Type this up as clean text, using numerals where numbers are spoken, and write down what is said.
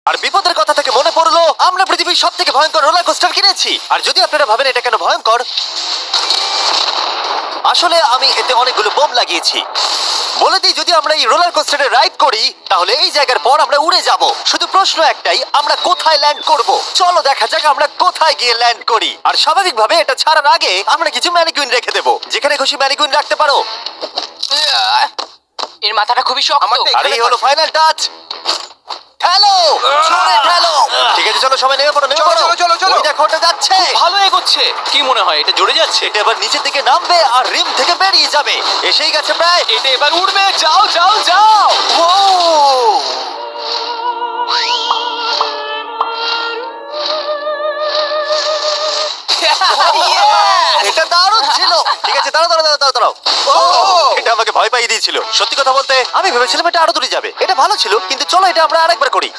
আর বিপদের কথা থেকে মনে পড়লো আমরা পৃথিবীর সব থেকে ভয়ঙ্কর রোলার কোস্টার কিনেছি। আর যদি আপনারা ভাবেন এটা কেন ভয়ঙ্কর, আসলে আমি এতে অনেকগুলো বোম লাগিয়েছি। বলে দিই, যদি আমরা এই রোলার কোস্টারে রাইড করি তাহলে এই জায়গার পর আমরা উড়ে যাব। শুধু প্রশ্ন একটাই, আমরা কোথায় ল্যান্ড করব? চলো দেখা যাক আমরা কোথায় গিয়ে ল্যান্ড করি। আর স্বাভাবিকভাবে এটা ছাড়ার আগে আমরা কিছু ম্যানিকুইন রেখে দেবো। যেখানে খুশি ম্যানিকুইন রাখতে পারো। এর মাথাটা খুবই শক্ত। আর এই হলো ফাইনাল টাচ। ঠেলো, জোরে ঠেলো। ঠিক আছে, চলো সবাই নেমে পড়ো, নেমে পড়ো। ওই দেখো, ওটা যাচ্ছে। ভালো এগোচ্ছে। কি মনে হয় এটা জুড়ে যাচ্ছে? এটা এবার নিচের দিকে নামবে আর রিম থেকে বেরিয়ে যাবে। এসেই গেছে প্রায়। এটা এবার উঠবে। যাও যাও যাও। ও! এটা দারুণ ছিল। ঠিক আছে, দাঁড়াও দাঁড়াও দাঁড়াও দাঁড়াও। ও! এটা আমাকে ভয় পাইয়ে দিয়েছিল। সত্যি কথা বলতে আমি ভেবেছিলাম এটা আরো দূরে যাবে। এটা ভালো ছিল, কিন্তু চলো এটা আমরা আরেকবার করি।